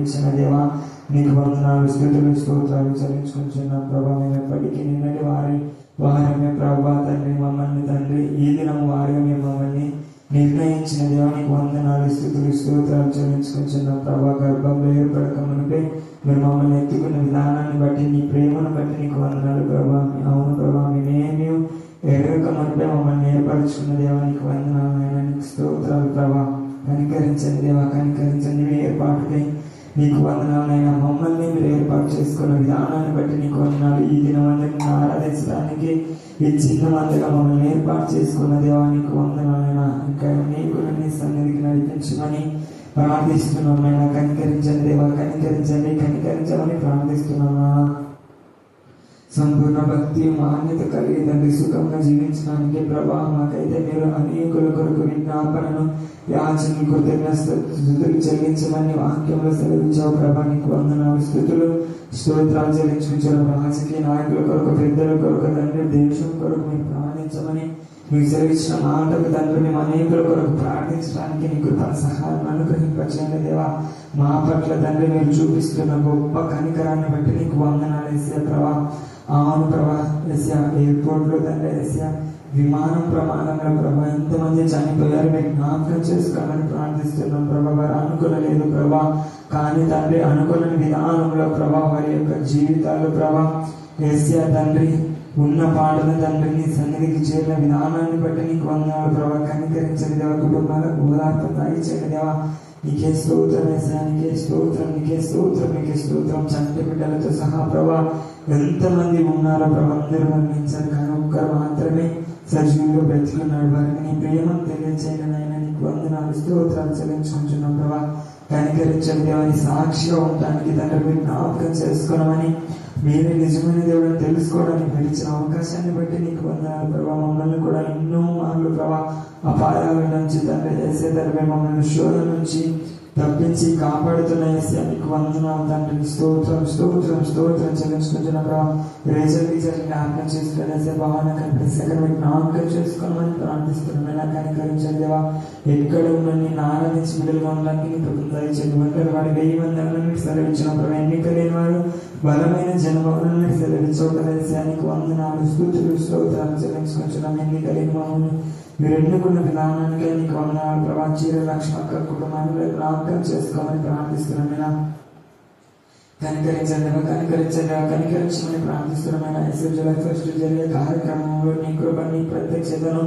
అనుగ్రహించిన దేవా నీకు వందనాలు, స్తుతులు, స్తోత్రాలు చెల్లించుకుంటున్నాం ప్రభా. మేము ఎప్పటికీ నిన్నటి వారమే ప్రభా తండ్రి మమ్మల్ని తండ్రి ఈ దినం వారిగా మేము మమ్మల్ని నిర్ణయించిన దేవానికి వందనాలు, స్తుతులు, స్తోత్రాలు చెల్లించుకుంటున్నాం ప్రభా. గర్భంలో ఏర్పడక మునిపే మీరు మమ్మల్ని ఎత్తుకున్న విధానాన్ని బట్టి నీ ప్రేమను బట్టి నీకు వందనాలు ప్రభా. అవును ప్రభా, మేమేమీ ఎరగక మునిపే మమ్మల్ని ఏర్పరచుకున్న దేవానికి వందనాలు అయినా నీకు స్తోత్రాలు ప్రభా. కనికరించండి దేవా, కనికరించండి. మీ ఏర్పాటుకై నీకు వందనాలైనా మమ్మల్ని మీరు ఏర్పాటు చేసుకున్న విధానాన్ని బట్టి నీకు వందనాలు. ఈ దినమందరిని ఆరాధించడానికి ఈ చిన్న మందిగా మమ్మల్ని ఏర్పాటు చేసుకున్న దేవానికి వందనాలైనా ఇంకా నీకు నీ సన్నిధికి నడిపించమని ప్రార్థిస్తున్నామైనా. కనికరించండి దేవా, కనికరించండి, కనికరించమని ప్రార్థిస్తున్నామా. సంపూర్ణ భక్తి మాన్యత కలిగి తండ్రి సుఖంగా జీవించడానికి ప్రభా మాకైతే మీరు అనేకుల కొరకు విజ్ఞాపనను యాచనలు కృతజ్ఞతలు చెల్లించమని వాక్యంలో సెలవించావు ప్రభా. నీకు వందనాలు, స్తుతులు, స్తోత్రాలు చెల్లించుకుంటారు. రాజకీయ నాయకుల కొరకు, పెద్దల కొరకు తండ్రి, దేశం కొరకు మీరు ప్రార్థించమని మీకు సెలవిచ్చిన మాటకు తండ్రి మేము అనేకుల కొరకు ప్రార్థించడానికి నీ కృప సహాయం అనుగ్రహింపచేయండి దేవా. మా పట్ల తండ్రి మీరు చూపిస్తున్న గొప్ప కనికరాన్ని బట్టి నీకు వందనాలు ఏసయ్య ప్రభా. అవును ప్రభా, ఏసయ్య ఎయిర్పోర్ట్ లో తండ్రి ఏసయ్య విమానం ప్రమాదంలో ప్రభా ఎంతమంది చనిపోయారు మీరు జ్ఞాపకం చేసుకోమని ప్రార్థిస్తున్నాం ప్రభా. వారు అనుకోలేదు ప్రభా, కానీ తండ్రి అనుకోని విధానంలో ప్రభా వారి యొక్క జీవితాలు ప్రభా ఏసయ్య తండ్రి ఉన్న పాటల తండ్రి నీ సన్నిధికి చేరిన విధానాన్ని బట్టి నీకు వందనాలు ప్రభా. కనికరించండి దేవా, కుటుంబాలకు ఓదార్పు దయచేయండి దేవా. నీకే స్తోత్రం ఏసయ్య, నీకే స్తోత్రం, నీకే స్తోత్రం, నీకే స్తోత్రం. చంటి బిడ్డలతో సహా ప్రభా ఎంతమంది ఉన్నారో ప్రభా అందరూ మరణించారు, కానీ ఒక్కరు మాత్రమే సజీవులు బ్రతికున్నాడు. వారికి నీ ప్రేమను తెలియచేయడం అయినా నీకు వందనాలు, స్తోత్రాలు చెల్లించుకుంటున్నాం ప్రభా. కనికరించండి దేవాని సాక్షిగా ఉండడానికి తండ్రి మీరు జ్ఞాపకం చేసుకోవడమని మీరే నిజమైన దేవుడిని తెలుసుకోవడానికి పిలిచిన అవకాశాన్ని బట్టి నీకు వందనాలు ప్రభా. మమ్మల్ని కూడా ఎన్నో మార్లు ప్రభా అపాయాల నుంచి తండ్రి వేసే తండ్రి మమ్మల్ని శోధ నుంచి తప్పించి కాపాడుతున్న వేసే నీకు వందనాలు తండ్రి. స్తోత్రం, స్తోత్రం, స్తోత్రం చెల్లించుకుంటున్న ప్రభా. రేజర్ జ్ఞాపకం చేసుకునేసే భావన కనిపిస్తే మీరు జ్ఞాపకం చేసుకోమని ప్రార్థిస్తున్నాం. ఎలా కనికరించండి దేవా. ఎక్కడ ఉన్న నేను ఆరాధించి బిడ్డలుగా ఉండడానికి నీ కృపను దయచేయండి. ఒంటరి వాడి 1000 మంది మీకు సెలవిచ్చిన ప్రభా. ఎన్నిక లేని వారు బలమైన జనభవనాన్ని సెలవించడానికి వందనాలు, స్తుతులు, స్తోత్రాలు చెల్లించుకుంటున్నాం. ఎన్నిక లేని మమ్మల్ని మీరు ఎన్నుకున్న విధానానికి నీకు వందనాలు ప్రభా. చీర లక్ష్మ కుటుంబాన్ని జ్ఞాపకం చేసుకోమని ప్రార్థిస్తున్నాం. ఇలా కనికరించండి, కనికరించమని ప్రార్థిస్తున్నామైనా. జూలై 1 జరిగే కార్యక్రమంలో నీ కృప, నీ ప్రత్యక్షతను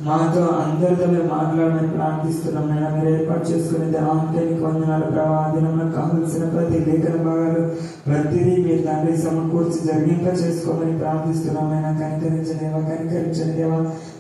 మాతో అందరితో మీరు మాట్లాడమని ప్రార్థిస్తున్నాం. అయినా మీరు ఏర్పాటు చేసుకునే దేవానికి నీకు వందనాలు ప్రభా. దినంలో కావలసిన ప్రతి లేఖన భాగాలు ప్రతిదీ మీరు తండ్రి సమకూర్చి జరిగింప చేసుకోమని ప్రార్థిస్తున్నాం. అయినా కనికరించండి దేవా, కనికరించండి దేవా,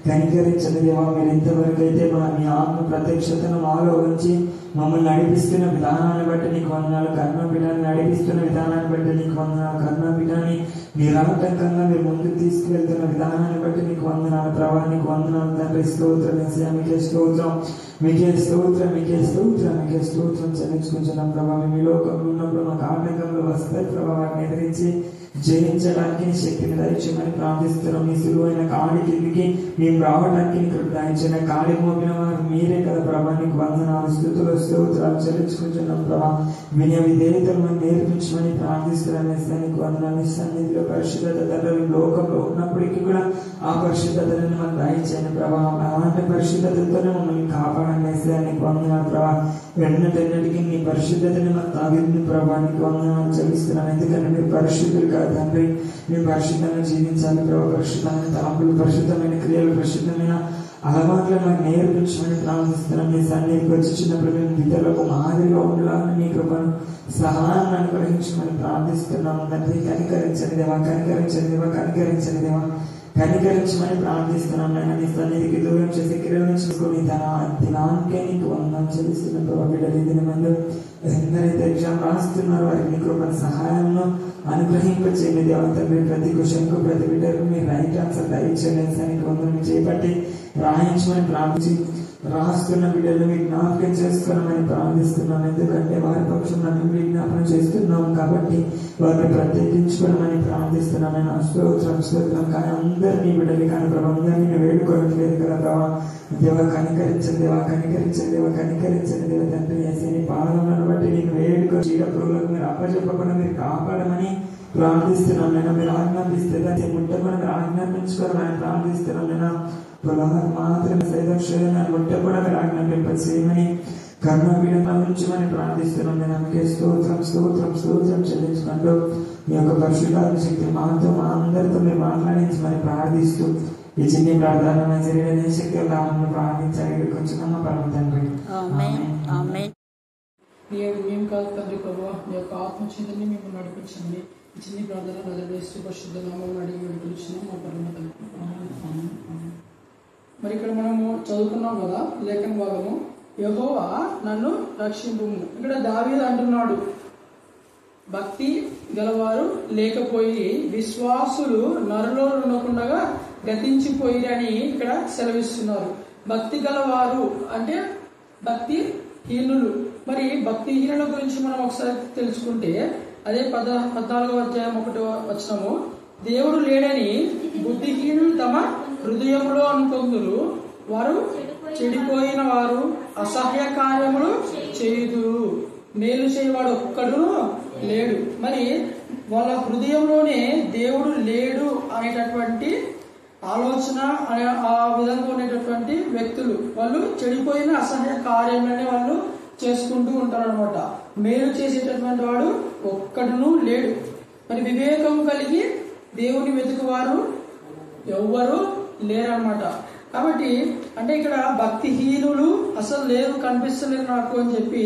కనికరించండి దేవా. మీరు ఇంతవరకు అయితే మీ ఆత్మ ప్రత్యక్షతను మాలో ఉంచి మమ్మల్ని నడిపిస్తున్న విధానాన్ని బట్టి నీకు వందనాలు. కర్ణపీఠాన్ని నడిపిస్తున్న విధానాన్ని బట్టి నీకు వందనాలు. కర్ణపీఠాన్ని నిరాటంకంగా మీరు ముందుకు తీసుకువెళ్తున్న విధానాన్ని బట్టి నీకు వందనాలు ప్రభా. నీకు వందనాలు తండ్రి. స్తోత్రం ఏసయ్య, మీకే స్తోత్రం, మీకే స్తోత్రం, మీకే స్తోత్రం, మీకే స్తోత్రం చెల్లించుకుంటున్నాం ప్రభా. మేము ఈ లోకంలో ఉన్నప్పుడు మాకు ఆటంకంలో వస్తాయి ప్రభా. వాటిని ఎదిరించి జయించడానికి శక్తిని దయచేయమని ప్రార్థిస్తున్నాం. మీ సులువైన కాడి కిందికి మేము రావడానికి నీకు దయచిన కాడి మోపిన వారు మీరే కదా ప్రభా. నీకు వందనాలు, స్తుతులు, స్తోత్రాలు చెల్లించుకుంటున్నాం ప్రభా. వినయ విధేయతలను నేర్పించమని ప్రార్థిస్తున్నాం. నీకు వందనాలు. సన్నిధిలో పరిశుద్ధత తండ్రి లోకంలో ఉన్నప్పటికీ కూడా ఆ పరిశుద్ధతను మనం దయచేయండి ప్రభా. అలాంటి పరిశుద్ధతతోనే మమ్మల్ని కాపాడండి వేస్తే నీకు వందనాలు ప్రభా. ఎన్నటెన్నటికి నీ పరిశుద్ధతని మనం తాగింది ప్రభా. నీకు వందనాలు చెల్లిస్తున్నాం. ఎందుకంటే మీరు పరిశుద్ధులు కాదు తండ్రి. మేము పరిశుద్ధంగా జీవించాలి ప్రభా. పరిశుద్ధమైన తలంపులు, పరిశుద్ధమైన క్రియలు, పరిశుద్ధమైన అలవాట్లను మాకు నేర్పించమని ప్రార్థిస్తున్నాం. మీ సన్నిధికి వచ్చి చిన్నప్పుడు మేము ఇతరులకు మాదిరిగా ఉండాలని మీ కృపను సహాయాన్ని అనుగ్రహించమని ప్రార్థిస్తున్నాము తండ్రి. కనికరించండి దేవా, కనికరించండి దేవా, కనికరించండి దేవా, కనికరించమని ప్రార్థిస్తున్నాం. నేను నీ సన్నిధికి దూరం చేసి కిరణం చేసుకుని దినానికే నీకు వందనాలు చెల్లిస్తున్న ప్రభా. బిడ్డలు ఈ దినమందు ఎందరైతే ఎగ్జామ్ రాస్తున్నారు వారికి నీ కృపను సహాయంలో అనుగ్రహింపచేయండి దేవా తండ్రి. ప్రతి క్వశ్చన్కు ప్రతి బిడ్డకు మీరు రైట్ ఆన్సర్ దయచేయండి. నీకు వందనం చేపట్టి రాయించమని ప్రార్థించి రాస్తున్న బిడ్డలు మీరు జ్ఞాపకం చేసుకోవమని ప్రార్థిస్తున్నాం. ఎందుకంటే వారి పక్షంలో మేము విజ్ఞాపన చేస్తున్నాం కాబట్టి వారిని ప్రత్యేకించుకోవడమని ప్రార్థిస్తున్నాం. నేను స్తోత్రం. కానీ అందరినీ బిడ్డలు కానీ ప్రభావ అందరినీ వేడుకోవట్లేదు కదా ప్రభావ. కనికరించండి దేవ తండ్రి వేసి పాలనను బట్టి నేను వేడుకో చీడపురుగులకు మీరు అప్పచెప్పకుండా మీరు కాపాడమని ప్రార్థిస్తున్నాం. నేను మీరు ఆజ్ఞాపిస్తే దాన్ని ముట్టకుండా మీరు ఆజ్ఞాపించుకోవాలని ప్రార్థిస్తున్నాం. నేను పొలాలు మాత్రం సైదక్షేదాన్ని ముట్టకుండా మీరు ఆజ్ఞాపింపచేయమని కర్ణపీఠం ఉంచమని ప్రార్థిస్తున్నాం. నేను అందుకే స్తోత్రం చెల్లించుకుంటూ మీ యొక్క పరిశుద్ధాత్మ శక్తి మాతో మా అందరితో మీరు మాట్లాడించమని ప్రార్థిస్తూ ఈ చిన్ని ప్రార్థన జరిగిన శక్తి రామను ప్రార్థించాలి. ఇక్కడికి వచ్చిన పరమ తండ్రి మేము కాదు తండ్రి ప్రభావ మీ యొక్క ఆత్మచింతని మేము నడిపించండి. ఈ చిన్ని ప్రార్థన నజరేస్తూ పరిశుద్ధ నామమున అడిగి వేడుకొనిచున్నాం మా పరమ తండ్రి. మరి ఇక్కడ మనము చదువుకున్నాం కదా లేఖన భాగము, యెహోవా నన్ను రక్షింపుము. ఇక్కడ దావీదు అంటున్నాడు, భక్తి గలవారు లేకపోయి విశ్వాసులు నరులో ఉండకుండా గతించిపోయి అని ఇక్కడ సెలవిస్తున్నారు. భక్తి గలవారు అంటే భక్తి హీనులు. మరి భక్తిహీనుల గురించి మనం ఒకసారి తెలుసుకుంటే అదే 14వ అధ్యాయం 1వ వచనము, దేవుడు లేడని బుద్ధిహీనులు తమ హృదయంలో అనుకొందురు, వారు చెడిపోయిన వారు అసహ్య కార్యములు చేయుదురు, మేలు చేయవాడు ఒక్కడు లేడు. మరి వాళ్ళ హృదయంలోనే దేవుడు లేడు అనేటటువంటి ఆలోచన ఆ విధంగా ఉండేటటువంటి వ్యక్తులు వాళ్ళు చెడిపోయిన అసహ్య కార్యములనే వాళ్ళు చేసుకుంటూ ఉంటారు అనమాట. మేలు చేసేటటువంటి వాడు ఒక్కడును లేడు. మరి వివేకం కలిగి దేవుని వెతుకువారు ఎవ్వరు లేరన్నమాట. కాబట్టి అంటే ఇక్కడ భక్తిహీనులు అసలు లేరు, కనిపిస్తలేరు నాకు అని చెప్పి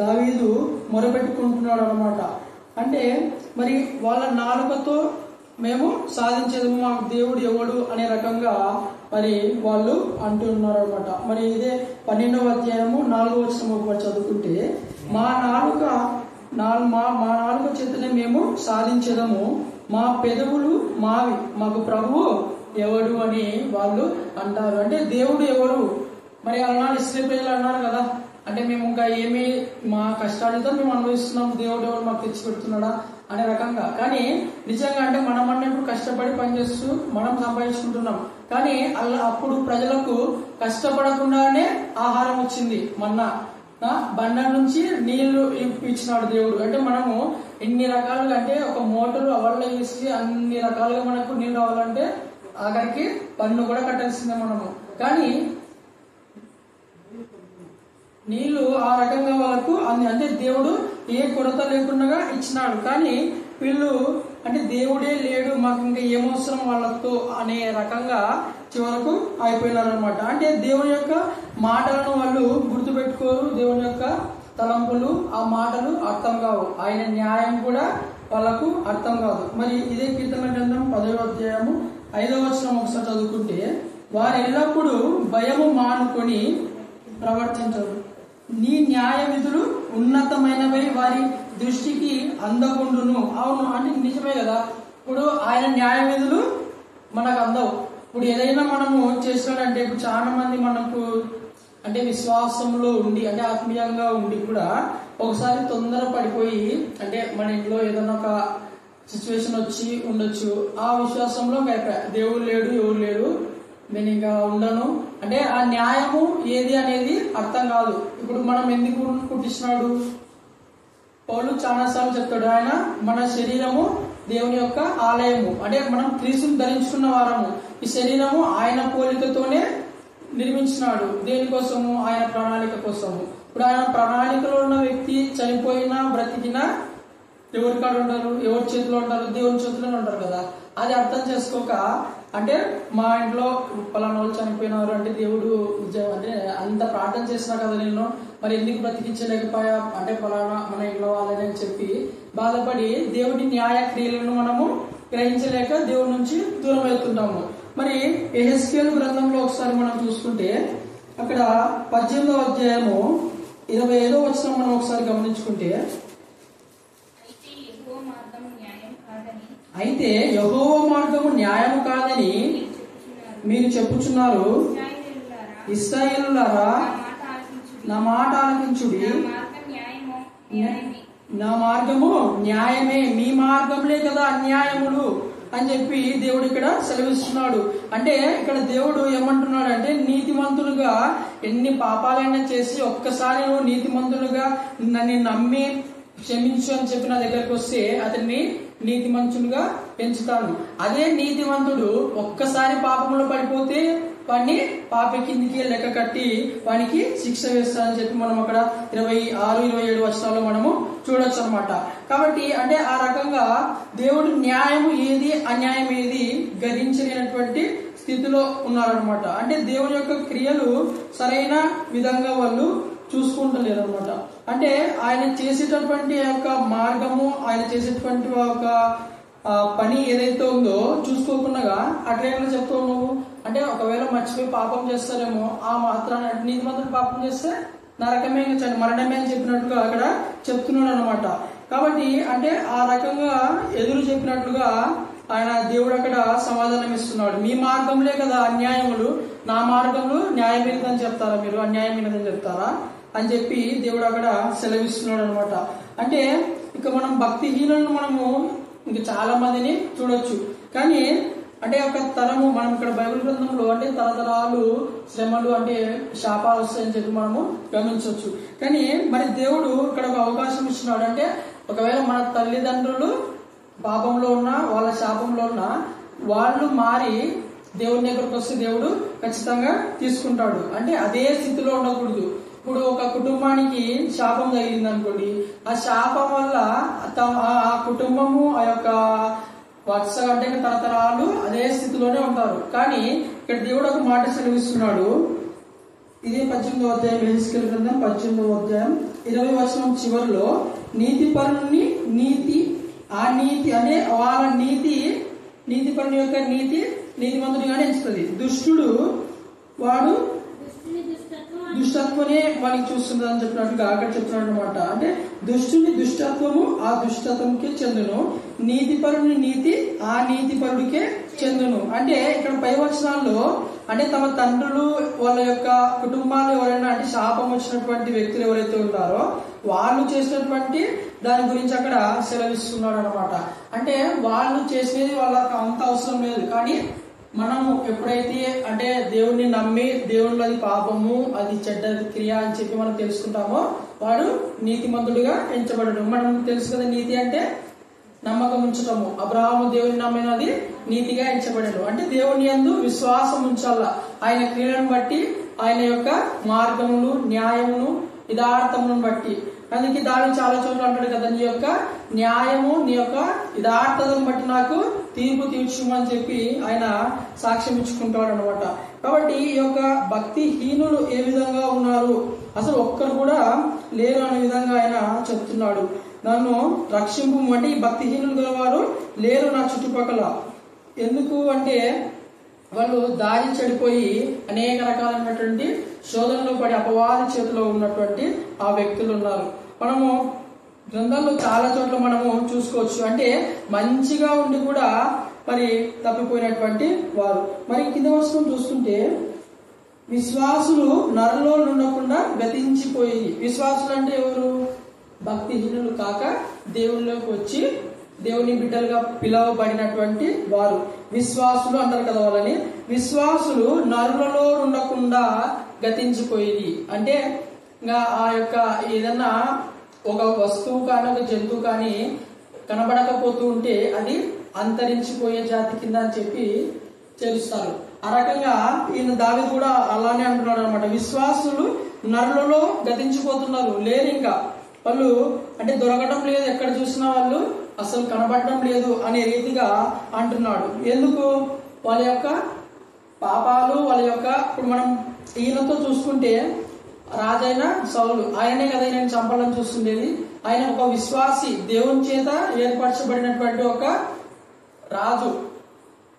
దావీదు మొరపెట్టుకుంటున్నాడు అనమాట. అంటే మరి వాళ్ళ నాలుకతో మేము సాధించేది మాకు దేవుడు ఎవడు అనే రకంగా మరి వాళ్ళు అంటున్నారు అనమాట. మరి ఇదే 12వ అధ్యాయము 4వ వచనం చదువుకుంటే, మా నాలుక చేతనే మేము సాధించదము, మా పెదవులు మావి, మాకు ప్రభువు ఎవడు అని వాళ్ళు అంటారు. అంటే దేవుడు ఎవరు? మరి అన్నాడు ఇస్రాయేలు ప్రజలు అన్నారు కదా, అంటే మేము ఇంకా ఏమి మా కష్టాలతో మేము అనుభవిస్తున్నాం, దేవుడు ఎవరు మాకు తెచ్చి పెడుతున్నాడా అనే రకంగా. కానీ నిజంగా అంటే మనం అన్నప్పుడు కష్టపడి పనిచేస్తూ మనం సంపాదించుకుంటున్నాం. కానీ అప్పుడు ప్రజలకు కష్టపడకుండానే ఆహారం వచ్చింది, మన్నా బండ నుంచి నీళ్లు ఇచ్చినాడు దేవుడు. అంటే మనము ఎన్ని రకాలుగా అంటే ఒక మోటార్ అవల్ల వేసి అన్ని రకాలుగా మనకు నీళ్ళు రావాలంటే ఆఖరికి పన్ను కూడా కట్టాల్సిందే మనము. కానీ నీళ్లు ఆ రకంగా వాళ్ళకు అంటే దేవుడు ఏ కొరత లేకుండా ఇచ్చినాడు. కానీ వీళ్ళు అంటే దేవుడే లేడు, మాకు ఇంకా ఏమవసరం వాళ్ళతో అనే రకంగా చివరకు అయిపోయినారనమాట. అంటే దేవుని యొక్క మాటలను వాళ్ళు గుర్తుపెట్టుకోరు, దేవుని యొక్క తలంపులు ఆ మాటలు అర్థం కావు, ఆయన న్యాయం కూడా వాళ్ళకు అర్థం కాదు. మరి ఇదే కీర్తన గ్రంథం 10వ అధ్యాయము 5వ వచనం ఒకసారి చదువుకుంటే, వారు ఎల్లప్పుడూ భయము మానుకొని ప్రవర్తించరు, నీ న్యాయ విధులు ఉన్నతమైనవై వారి దృష్టికి అందకుండును. అవును, అంటే నిజమే కదా. ఇప్పుడు ఆయన న్యాయ విధులు మనకు అందవు. ఇప్పుడు ఏదైనా మనము చేసినాడంటే ఇప్పుడు చాలా మంది మనకు అంటే విశ్వాసంలో ఉండి అంటే ఆత్మీయంగా ఉండి కూడా ఒకసారి తొందర పడిపోయి అంటే మన ఇంట్లో ఏదైనా ఒక సిచ్యువేషన్ వచ్చి ఉండొచ్చు, ఆ విశ్వాసంలో దేవుడు లేడు ఎవరు లేడు నేను ఇంకా ఉండను అంటే ఆ న్యాయము ఏది అనేది అర్థం కాదు. ఇప్పుడు మనం ఎందుకు పుట్టించినాడు? పౌలు చాలాసార్లు చెప్తాడు, ఆయన మన శరీరము దేవుని యొక్క ఆలయము, అంటే మనం క్రీస్తుని ధరించుకున్న వారము. ఈ శరీరము ఆయన పోలికతోనే నిర్మించినాడు. దేనికోసము? ఆయన ప్రణాళిక కోసము. ఇప్పుడు ఆయన ప్రణాళికలో ఉన్న వ్యక్తి చనిపోయినా బ్రతికినా ఎవరి కాడ ఉంటారు? ఎవరి చేతిలో ఉంటారు? దేవుని చేతిలోనే ఉంటారు కదా. అది అర్థం చేసుకోక అంటే మా ఇంట్లో పలానా వాళ్ళు చనిపోయినారు అంటే దేవుడు అంటే అంత ప్రార్థన చేసినా కదా నేను, మరి ఎందుకు బ్రతికించలేకపోయా అంటే పలానా మన ఇంట్లో వాళ్ళని చెప్పి బాధపడి దేవుడి న్యాయ క్రియలను మనము గ్రహించలేక దేవుడి నుంచి దూరం అవుతుంటాము. మరి యెహెజ్కేలు గ్రంథంలో ఒకసారి మనం చూసుకుంటే అక్కడ 18వ అధ్యాయము 25వ వచనం మనం ఒకసారి గమనించుకుంటే, అయితే యెహోవా మార్గము న్యాయము కాదని మీరు చెప్పుచున్నారు, ఇశ్రాయేలులారా నా మాట ఆలకించుడి, నా మార్గము న్యాయమే, మీ మార్గంలే కదా అన్యాయములు అని చెప్పి దేవుడు ఇక్కడ సెలవిస్తున్నాడు. అంటే ఇక్కడ దేవుడు ఏమంటున్నాడు అంటే, నీతిమంతులుగా ఎన్ని పాపాలైనా చేసి ఒక్కసారి నువ్వు నీతిమంతులుగా నన్ను నమ్మి క్షమించు అని చెప్పి నా దగ్గరకు వస్తే అతన్ని నీతిమంతులుగా పెంచుతాను. అదే నీతిమంతుడు ఒక్కసారి పాపంలో పడిపోతే వాడిని పాప కిందికి లెక్క కట్టి వానికి శిక్ష వేస్తానని చెప్పి మనం అక్కడ 26, 27 వచనాల్లో మనము చూడొచ్చు అనమాట. కాబట్టి అంటే ఆ రకంగా దేవుడు న్యాయం ఏది అన్యాయం ఏది గ్రహించలేనటువంటి స్థితిలో ఉన్నారనమాట. అంటే దేవుని యొక్క క్రియలు సరైన విధంగా వాళ్ళు చూసుకుంటలేరు అనమాట. అంటే ఆయన చేసేటటువంటి యొక్క మార్గము, ఆయన చేసేటువంటి ఒక పని ఏదైతే ఉందో చూసుకోకుండా అట్లా చెప్తావు నువ్వు అంటే, ఒకవేళ మర్చిపోయి పాపం చేస్తారేమో ఆ మాత్రాన్ని నీతిమంతుడు పాపం చేస్తే నరకమే మరణమే అని చెప్పినట్టుగా అక్కడ చెప్తున్నాడు అనమాట. కాబట్టి అంటే ఆ రకంగా ఎదురు చెప్పినట్లుగా ఆయన దేవుడు అక్కడ సమాధానం ఇస్తున్నాడు. మీ మార్గంలే కదా అన్యాయములు, నా మార్గంలో న్యాయమైనదని చెప్తారా మీరు, అన్యాయమైనదని చెప్తారా అని చెప్పి దేవుడు అక్కడ సెలవిస్తున్నాడు అనమాట. అంటే ఇక మనం భక్తిహీనులను మనము ఇంకా చాలా మందిని చూడొచ్చు. కానీ అంటే ఒక తరము మనం ఇక్కడ బైబిల్ గ్రంథంలో అంటే తరతరాలు శ్రమలు అంటే శాపాలు వస్తాయని చెప్పి మనము గమనించవచ్చు. కానీ మరి దేవుడు ఇక్కడ ఒక అవకాశం ఇచ్చినాడు. అంటే ఒకవేళ మన తల్లిదండ్రులు పాపంలో ఉన్నా వాళ్ళ శాపంలో ఉన్నా వాళ్ళు మారి దేవుని దగ్గరకు వస్తే దేవుడు ఖచ్చితంగా తీసుకుంటాడు. అంటే అదే స్థితిలో ఉండకూడదు. ఇప్పుడు ఒక కుటుంబానికి శాపం తగిలింది అనుకోండి, ఆ శాపం వల్ల ఆ కుటుంబము ఆ యొక్క వత్స అంటే తరతరాలు అదే స్థితిలోనే ఉంటారు. కానీ ఇక్కడ దేవుడు ఒక మాట సెలవిస్తున్నాడు. ఇదే 18వ అధ్యాయం యెహెజ్కేలు గ్రంథం 18వ అధ్యాయం 20వ వచనం చివరిలో, నీతిపరుని నీతి ఆ నీతి అనే వాళ్ళ నీతిపరుని యొక్క నీతి నీతిమంతుడిగానే ఎంచుతుంది. దుష్టుడు వాడు దుష్టత్వనే వానికి చూస్తుంది అని చెప్పినట్టుగా అక్కడ చెప్తున్నాడు అనమాట. అంటే దుష్టుని దుష్టత్వము ఆ దుష్టత్వంకే చెందును, నీతిపరుని నీతి ఆ నీతిపరుడికే చెందును. అంటే ఇక్కడ పై వచనాల్లో అంటే తమ తండ్రులు వాళ్ళ యొక్క కుటుంబాలు ఎవరైనా అంటే శాపం వచ్చినటువంటి వ్యక్తులు ఎవరైతే ఉంటారో వాళ్ళు చేసినటువంటి దాని గురించి అక్కడ సెలవిస్తున్నాడు అనమాట. అంటే వాళ్ళు చేసేది వాళ్ళకి అంత అవసరం లేదు. కానీ మనము ఎప్పుడైతే అంటే దేవుణ్ణి నమ్మి దేవుళ్ళు అది పాపము అది చెడ్డ క్రియ అని చెప్పి మనం తెలుసుకుంటామో వాడు నీతిమంతుడిగా ఎంచబడడం. మనం తెలుసు కదా నీతి అంటే నమ్మకం ఉంచటము. అబ్రహాము దేవుని నమ్మినది నీతిగా ఎంచబడను. అంటే దేవుని యందు విశ్వాసం ఉంచాల. ఆయన క్రియలను బట్టి ఆయన యొక్క మార్గములు న్యాయమును యథార్థములను బట్టి. అందుకే దాని చాలా చోట్ల అంటాడు కదా, నీ యొక్క న్యాయము నీ యొక్క యథార్థతను బట్టి నాకు తీర్పు తీర్చుమని చెప్పి ఆయన సాక్ష్యం ఇచ్చుకుంటాడు అనమాట. కాబట్టి ఈ యొక్క భక్తిహీనులు ఏ విధంగా ఉన్నారు, అసలు ఒక్కరు కూడా లేరు అనే విధంగా ఆయన చెప్తున్నాడు. నన్ను రక్షింపు అంటే ఈ భక్తిహీనులు గలవారు లేరు నా చుట్టుపక్కల. ఎందుకు అంటే వాళ్ళు దారి చెడిపోయి అనేక రకాలైనటువంటి శోధనలో పడి అపవాది చేతిలో ఉన్నటువంటి ఆ వ్యక్తులు ఉన్నారు. మనము గ్రంథాల్లో చాలా చోట్ల మనము చూసుకోవచ్చు. అంటే మంచిగా ఉండి కూడా మరి తప్పిపోయినటువంటి వారు. మరి కింద వస్తువును చూస్తుంటే విశ్వాసులు నరలో ఉండకుండా గతించిపోయి. విశ్వాసులు అంటే ఎవరు? భక్తిహీనులు కాక దేవుళ్ళలోకి వచ్చి దేవుని బిడ్డలుగా పిలువబడినటువంటి వారు విశ్వాసులు అంటారు కదా వాళ్ళని. విశ్వాసులు నరులలో ఉండకుండా గతించిపోయేది అంటే ఇంకా ఆ యొక్క ఏదన్నా ఒక వస్తువు కానీ ఒక జంతువు కానీ కనబడకపోతూ ఉంటే అది అంతరించిపోయే జాతి కింద అని చెప్పి తెలుస్తారు. ఆ రకంగా ఈయన దావీదు కూడా అలానే అంటున్నాడు అనమాట. విశ్వాసులు నరులలో గతించిపోతున్నారు, లేరు ఇంకా వాళ్ళు అంటే దొరకడం లేదు, ఎక్కడ చూసినా వాళ్ళు అసలు కనబడడం లేదు అనే రీతిగా అంటున్నాడు. ఎందుకు? వాళ్ళ యొక్క పాపాలు వాళ్ళ యొక్క ఇప్పుడు మనం ఈయనతో చూసుకుంటే రాజైన సౌలు ఆయనే కదా ఆయన చంపాలని చూస్తుండేది. ఆయన ఒక విశ్వాసి, దేవుని చేత ఏర్పరచబడినటువంటి ఒక రాజు.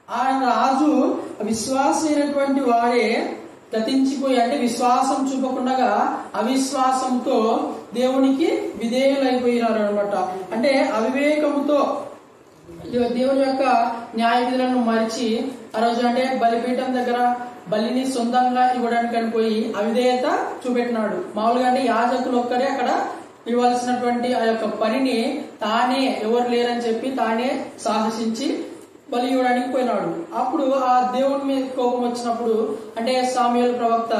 ఆయన రాజు విశ్వాసి అయినటువంటి వాడే గతించిపోయి అంటే విశ్వాసం చూపకుండా అవిశ్వాసంతో దేవునికి విధేయులైపోయినారు అనమాట. అంటే అవివేకముతో దేవుని యొక్క న్యాయ విధులను మరిచి ఆ రోజు అంటే బలిపీఠం దగ్గర బలిని సొంతంగా ఇవ్వడానికి అని పోయి అవిధేయత చూపెట్టినాడు. మామూలుగా అంటే యాజకులు ఒక్కడే అక్కడ ఇవ్వాల్సినటువంటి ఆ యొక్క పనిని తానే ఎవరు లేరని చెప్పి తానే సాహసించి బలి ఇవ్వడానికి పోయినాడు. అప్పుడు ఆ దేవుని మీద కోపం వచ్చినప్పుడు అంటే సమూయేలు ప్రవక్త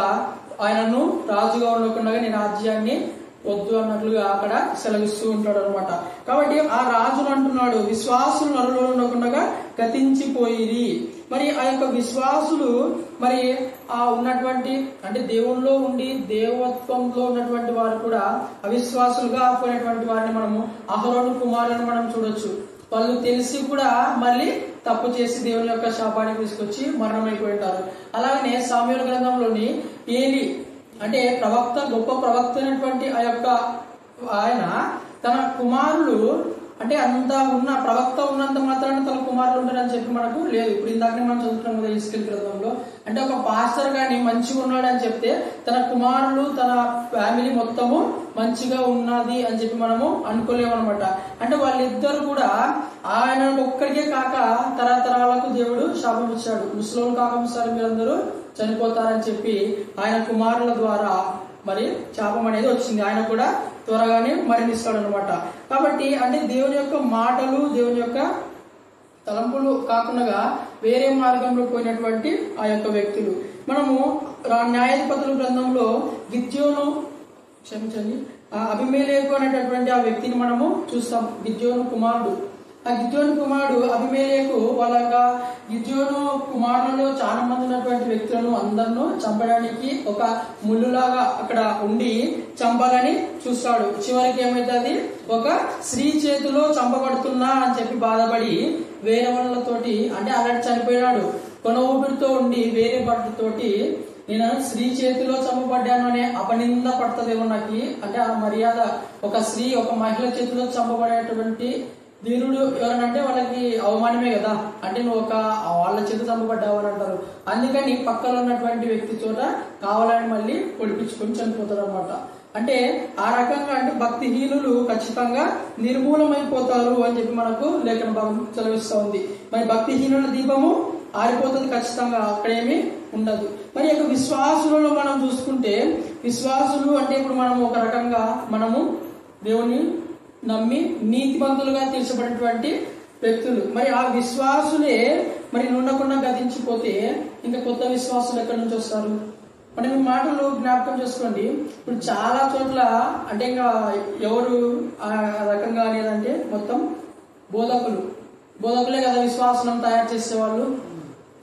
ఆయనను రాజుగా ఉండకుండా నీ రాజ్యాన్ని వద్దు అన్నట్లుగా అక్కడ సెలవిస్తూ ఉంటాడు అనమాట. కాబట్టి ఆ రాజును అంటున్నాడు, విశ్వాసులు నరులో ఉండకుండా గతించిపోయిరి. మరి ఆ యొక్క విశ్వాసులు మరి ఆ ఉన్నటువంటి అంటే దేవుల్లో ఉండి దేవత్వంలో ఉన్నటువంటి వారు కూడా అవిశ్వాసులుగా పోయినటువంటి వారిని మనము అహరోను కుమారులను మనం చూడొచ్చు. వాళ్ళు తెలిసి కూడా మళ్ళీ తప్పు చేసి దేవుని యొక్క శాపానికి తీసుకొచ్చి మరణమైపోయి ఉంటారు. అలాగనే సమూయేలు గ్రంథంలోని ఏలి అంటే ప్రవక్త, గొప్ప ప్రవక్త అయినటువంటి ఆ యొక్క ఆయన తన కుమారులు అంటే అంత ఉన్న ప్రవక్త ఉన్నంత మాత్రాన తన కుమారులు ఉంటారని చెప్పి మనకు లేదు. ఇప్పుడు ఇందాకనే మనం చదువుతున్నాం కదా ఇస్కిల్ గ్రంథంలో, అంటే ఒక పాస్టర్ గాని మంచిగా ఉన్నాడు అని చెప్తే తన కుమారులు తన ఫ్యామిలీ మొత్తము మంచిగా ఉన్నది అని చెప్పి మనము అనుకోలేమన్నమాట. అంటే వాళ్ళిద్దరు కూడా ఆయన ఒక్కడికే కాక తరతరాలకు దేవుడు శాపం ఇచ్చాడు. ముసలోళ్ళు కాకముసారి మీరందరూ చనిపోతారని చెప్పి ఆయన కుమారుల ద్వారా మరి శాపం అనేది వచ్చింది. ఆయన కూడా త్వరగానే మరణిస్తాడు అనమాట. కాబట్టి అంటే దేవుని యొక్క మాటలు దేవుని యొక్క తలంపులు కాకుండా వేరే మార్గంలో పోయినటువంటి ఆ యొక్క వ్యక్తులు మనము న్యాయాధిపతుల గ్రంథంలో గిద్యోను అబీమెలెకు అనేటటువంటి ఆ వ్యక్తిని మనము చూస్తాం. గిద్యోను కుమారుడు. ఆ గిద్యోను కుమారుడు అబీమెలెకు వాళ్ళ గిద్యోను కుమారులలో చాలా మంది ఉన్నటువంటి వ్యక్తులను అందరినూ చంపడానికి ఒక ముళ్ళులాగా అక్కడ ఉండి చంపాలని చూస్తాడు. చివరికి ఏమైతుంది, ఒక స్త్రీ చేతిలో చంపబడుతున్నా అని చెప్పి బాధపడి వేరే వాళ్ళతోటి అంటే అలాంటి చనిపోయినాడు కొన ఊపిరితో ఉండి వేరే భర్తతోటి నేను స్త్రీ చేతిలో చంపబడ్డాను అనే అపనింద పడుతుందేమో నాకు. అంటే ఆ మర్యాద ఒక స్త్రీ ఒక మహిళ చేతిలో చంపబడేటువంటి ధీరుడు ఎవరంటే వాళ్ళకి అవమానమే కదా. అంటే నువ్వు ఒక వాళ్ళ చేతి చంపబడ్డావు అని అంటారు. అందుకని పక్కన ఉన్నటువంటి వ్యక్తి చోట కావాలని మళ్ళీ పొడిపించుకొని చనిపోతారు అనమాట. అంటే ఆ రకంగా అంటే భక్తిహీనులు ఖచ్చితంగా నిర్మూలమైపోతారు అని చెప్పి మనకు లేఖన భాగం చదివిస్తూ ఉంది. మరి భక్తిహీనుల దీపము ఆరిపోతుంది ఖచ్చితంగా, అక్కడేమీ ఉండదు. మరి యొక్క విశ్వాసులలో మనం చూసుకుంటే విశ్వాసులు అంటే ఇప్పుడు మనం ఒక రకంగా మనము దేవుని నమ్మి నీతిమంతులుగా తీర్చబడినటువంటి వ్యక్తులు. మరి ఆ విశ్వాసులే మరి ఉండకుండా గతించిపోతే ఇంకా కొత్త విశ్వాసులు ఎక్కడి నుంచి వస్తారు? మనం ఈ మాటలు జ్ఞాపకం చేసుకోండి. ఇప్పుడు చాలా చోట్ల అంటే ఇంకా ఎవరు ఆ రకంగా అనేదంటే మొత్తం బోధకులే కదా విశ్వాసం తయారు చేసేవాళ్ళు.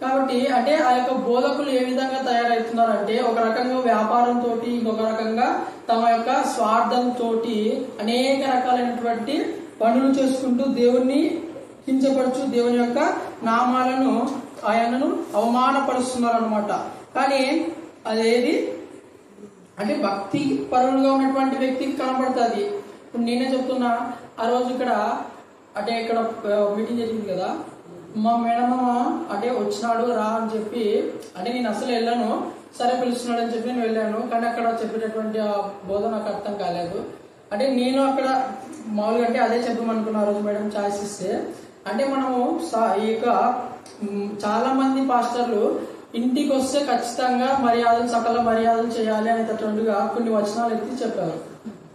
కాబట్టి అంటే ఆ యొక్క బోధకులు ఏ విధంగా తయారవుతున్నారు అంటే ఒక రకంగా వ్యాపారంతో, ఇంకొక రకంగా తమ యొక్క స్వార్థంతో అనేక రకాలైనటువంటి పనులు చేసుకుంటూ దేవుణ్ణి కించపరచు దేవుని యొక్క నామాలను ఆయనను అవమానపరుస్తున్నారు అనమాట. కానీ అదేది అంటే భక్తి పరులుగా ఉన్నటువంటి వ్యక్తికి కనబడుతుంది. ఇప్పుడు నేనే చెప్తున్నా, ఆ రోజు ఇక్కడ అంటే ఇక్కడ మీటింగ్ జరిగింది కదా, మా మేడమ్మ అంటే వచ్చినాడు రా అని చెప్పి అంటే నేను అసలు వెళ్ళాను, సరే పిలుస్తున్నాడు అని చెప్పి నేను వెళ్ళాను. కానీ అక్కడ చెప్పేటటువంటి ఆ బోధ నాకు అర్థం కాలేదు. అంటే నేను అక్కడ మామూలుగా అంటే అదే చెప్పమనుకున్నా ఆ రోజు మేడం ఛాయిస్ ఇస్తే. అంటే మనము ఈ యొక్క చాలా మంది పాస్టర్లు ఇంటికి వస్తే ఖచ్చితంగా సకల మర్యాదలు చేయాలి అనేటటువంటిగా కొన్ని వచనాలు ఎత్తి చెప్పారు.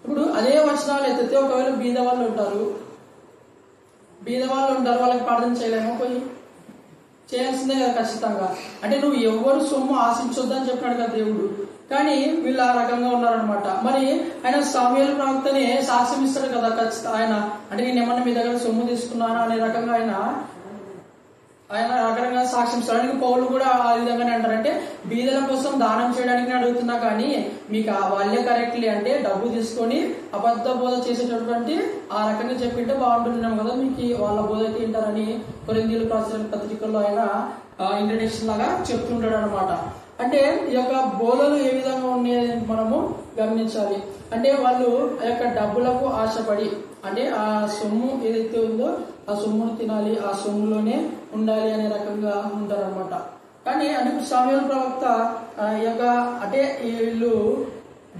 ఇప్పుడు అదే వచనాలు ఎత్తితే ఒకవేళ బీద వాళ్ళు ఉంటారు, వాళ్ళకి ప్రార్థన చేయలేమో పోయి చేయాల్సిందే కదా ఖచ్చితంగా. అంటే నువ్వు ఎవరు సొమ్ము ఆశించొద్దని చెప్పినాడు కదా దేవుడు. కానీ వీళ్ళు ఆ రకంగా ఉన్నారనమాట. మరి ఆయన సమూయేలు ప్రవక్తనే సాక్ష్యం ఇస్తాడు కదా ఖచ్చితంగా. ఆయన అంటే నేను ఏమన్నా మీ దగ్గర సొమ్ము తీసుకున్నాను అనే రకంగా ఆయన రకరకాల సాక్ష్యం ఇస్తాడు. పౌలు కూడా ఆ విధంగానే అంటారంటే బీదల కోసం దానం చేయడానికి అడుగుతున్నా కానీ మీకు వాళ్ళే కరెక్ట్లీ అంటే డబ్బు తీసుకొని అబద్ధ బోధ చేసేటటువంటి ఆ రకంగా చెప్పింటే బాగుంటున్నాం కదా, మీకు వాళ్ళ బోధకి వింటారని కొరింథీయులకు రాసిన పత్రికల్లో ఆయన ఇంట్రడక్షన్ లాగా చెప్తుంటాడు అనమాట. అంటే ఈ యొక్క బోధలు ఏ విధంగా ఉన్నాయని మనము గమనించాలి. అంటే వాళ్ళు ఆ యొక్క డబ్బులకు ఆశపడి అంటే ఆ సొమ్ము ఏదైతే ఉందో ఆ సొమ్మును తినాలి, ఆ సొమ్ములోనే ఉండాలి అనే రకంగా ఉంటారనమాట. కానీ అంటే సమూయేలు ప్రవక్త ఈ యొక్క అంటే వీళ్ళు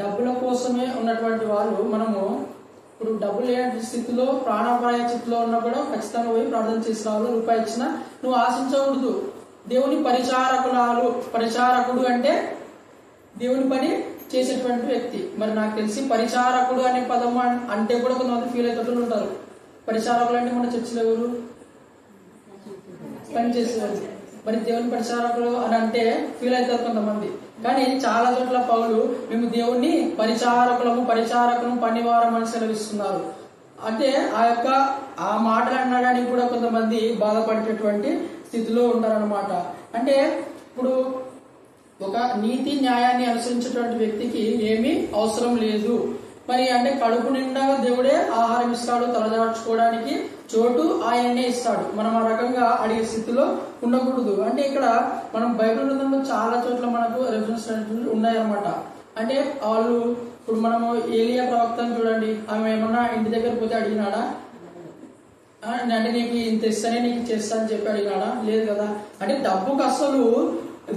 డబ్బుల కోసమే ఉన్నటువంటి వాళ్ళు. మనము ఇప్పుడు డబ్బులు లేని స్థితిలో ప్రాణాపాయ స్థితిలో ఉన్నా కూడా ఖచ్చితంగా పోయి ప్రార్థన చేసి రావాలి. రూపాయి ఇచ్చినా నువ్వు ఆశించకూడదు. దేవుని పరిచారకుడు అంటే దేవుని పని చేసేటువంటి వ్యక్తి. మరి నాకు తెలిసి పరిచారకుడు అనే పదం అంటే కూడా కొంతమంది ఫీల్ అయ్యేటట్లు ఉంటారు. పరిచారకులు అంటే మన చర్చిలో ఎవరు పని చేసేవారు. మరి దేవుని పరిచారకులు అని అంటే ఫీల్ అవుతారు కొంతమంది. కానీ చాలా చోట్ల పౌలు మేము దేవుణ్ణి పరిచారకులను పనివారం అని సెలవిస్తున్నారు. అంటే ఆ మాటలు అనడానికి కూడా కొంతమంది బాధపడేటటువంటి స్థితిలో ఉంటారన్నమాట. అంటే ఇప్పుడు ఒక నీతి న్యాయాన్ని అనుసరించేటువంటి వ్యక్తికి ఏమీ అవసరం లేదు. మరి అంటే కడుపు నిండా దేవుడే ఆహారం ఇస్తాడు, తలదార్చుకోవడానికి చోటు ఆయననే ఇస్తాడు. మనం ఆ రకంగా అడిగే స్థితిలో ఉండకూడదు. అంటే ఇక్కడ మనం బైబిల్ గ్రంథంలో చాలా చోట్ల మనకు రెఫరెన్స్ ఉన్నాయన్నమాట. అంటే వాళ్ళు ఇప్పుడు మనము ఏలియా ప్రవక్తను చూడండి, ఆమె ఏమన్నా ఇంటి దగ్గర పోతే అడిగినాడా? అంటే నీకు ఇంత ఇస్తేనే నీకు చేస్తా అని చెప్పి అడిగినాడా? లేదు కదా. అంటే డబ్బుకు అసలు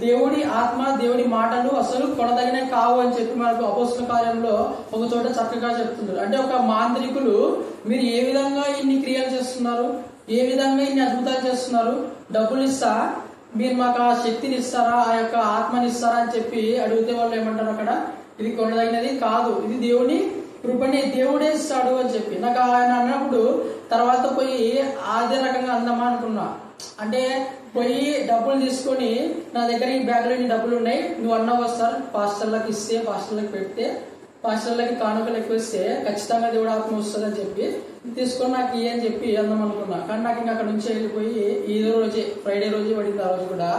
దేవుడి ఆత్మ దేవుడి మాటలు అసలు కొనదగిన కావు అని చెప్పి మనకు అపోస్తల కార్యంలో ఒక చోట చక్కగా చెప్తున్నారు. అంటే ఒక మాంత్రికులు మీరు ఏ విధంగా ఇన్ని క్రియలు చేస్తున్నారు, ఏ విధంగా ఇన్ని అద్భుతాలు చేస్తున్నారు, డబ్బులు ఇస్తా మీరు మాకు ఆ శక్తిని ఇస్తారా, ఆ యొక్క ఆత్మని ఇస్తారా అని చెప్పి అడిగితే వాళ్ళు ఏమంటారు అక్కడ, ఇది కొనదగినది కాదు, ఇది దేవుని కృపని దేవుడే ఇస్తాడు అని చెప్పి. నాకు ఆయన అన్నప్పుడు తర్వాత పోయి అదే రకంగా అందమా అనుకున్నా. అంటే పోయి డబ్బులు తీసుకొని నా దగ్గర ఈ బ్యాగ్ లో డబ్బులు ఉన్నాయి, నువ్వు అన్నావు సార్ పాస్టర్లకు ఇస్తే, పాస్టర్లకు పెడితే, పాస్టర్లకి కానుకలు ఎక్కువ ఇస్తే ఖచ్చితంగా దేవుడు ఆత్మ వస్తుంది అని చెప్పి తీసుకొని నాకు ఇయ్య అని చెప్పి అందం అనుకున్నా. కానీ నాకు ఇంకా అక్కడ నుంచి వెళ్ళిపోయి ఏదో రోజే ఫ్రైడే రోజే పడింది. ఆ రోజు కూడా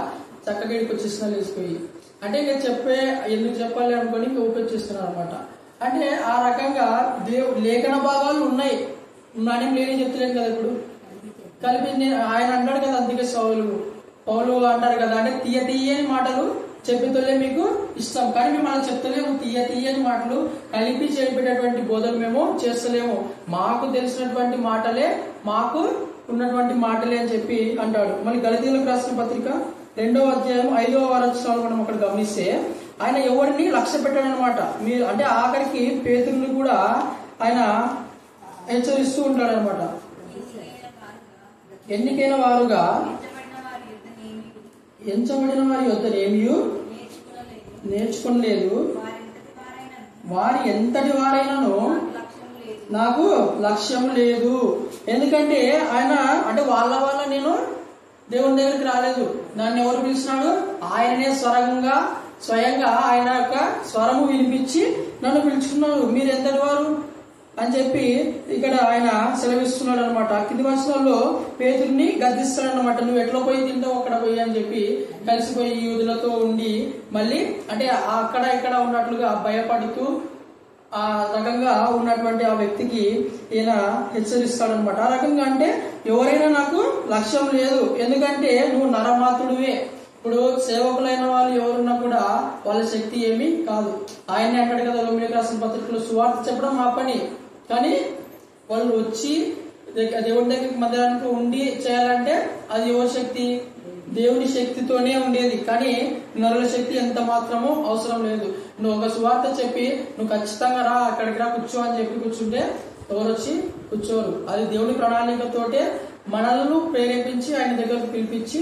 చక్కగా ఇక్కడికి వచ్చేస్తున్నా లేచిపోయి. అంటే ఇంకా ఎందుకు చెప్పాలి అనుకొని ఇంకా ఊపొచ్చేస్తున్నాను అనమాట. అంటే ఆ రకంగా లేఖన భాగాలు ఉన్నాయి, నాణ్యం లేని చెప్తలేను కదా. ఇప్పుడు కలిపి ఆయన అంటాడు కదా, అందుకే పౌలు అంటారు కదా, అంటే తీయని మాటలు చెప్పేతోళ్ళే మీకు ఇష్టం, కానీ మేము అలా చెప్తలేము. తీయని మాటలు కలిపి చేపేటటువంటి బోధలు మేము చేస్తలేము. మాకు తెలిసినటువంటి మాటలే, మాకు ఉన్నటువంటి మాటలే అని చెప్పి అంటాడు. మళ్ళీ గలతీయులకు రాసిన పత్రిక 2వ అధ్యాయం 5వ వచనాలు మనం అక్కడ గమనిస్తే ఆయన ఎవరిని లక్ష్య పెట్టాడు అనమాట. మీరు అంటే ఆఖరికి పేతురుని కూడా ఆయన హెచ్చరిస్తూ ఉంటాడు అనమాట. ఎన్నికైన వారుగా ఎంచబడిన వారి యొద్దనేమీ నేర్చుకోలేదు, వారి ఎంతటి వారైనాను నాకు లక్ష్యం లేదు. ఎందుకంటే ఆయన అంటే వాళ్ళ నేను దేవుని దగ్గరికి రాలేదు, నన్ను ఎవరు పిలిచినాడు? ఆయననే స్వయంగా ఆయన యొక్క స్వరము వినిపించి నన్ను పిలుచుకున్నాడు. మీరు ఎంతటి వారు అని చెప్పి ఇక్కడ ఆయన సెలవిస్తున్నాడు అనమాట. కింది వచనాల్లో పేతురుని గద్దిస్తాడు అనమాట. నువ్వు ఎట్లా పోయి తింటావు అక్కడ పోయి అని చెప్పి కలిసిపోయి యూదులతో ఉండి మళ్ళీ అంటే అక్కడ ఇక్కడ ఉన్నట్లుగా భయపడుతూ ఆ రకంగా ఉన్నటువంటి ఆ వ్యక్తికి ఈయన హెచ్చరిస్తాడు అనమాట. ఆ రకంగా అంటే ఎవరైనా నాకు లక్ష్యం లేదు, ఎందుకంటే నువ్వు నరమాత్రుడివే. ఇప్పుడు సేవకులైన వాళ్ళు ఎవరున్నా కూడా వాళ్ళ శక్తి ఏమీ కాదు. ఆయనే అంటాడు కదా రోమియోకు రాసిన పత్రికలో, సువార్త చెప్పడం మా పని, కానీ వాళ్ళు వచ్చి దేవుడి దగ్గరికి మందిరానికి ఉండి చేయాలంటే అది ఎవరి శక్తి? దేవుని శక్తితోనే ఉండేది, కానీ నరుల శక్తి ఎంత మాత్రమూ అవసరం లేదు. నువ్వు ఒక సువార్త చెప్పి నువ్వు ఖచ్చితంగా రా, అక్కడికి రా, కూర్చో అని చెప్పి కూర్చుంటే ఎవరు వచ్చి కూర్చోరు. అది దేవుని ప్రణాళికతోటే మనల్ని ప్రేరేపించి ఆయన దగ్గరకు పిలిపించి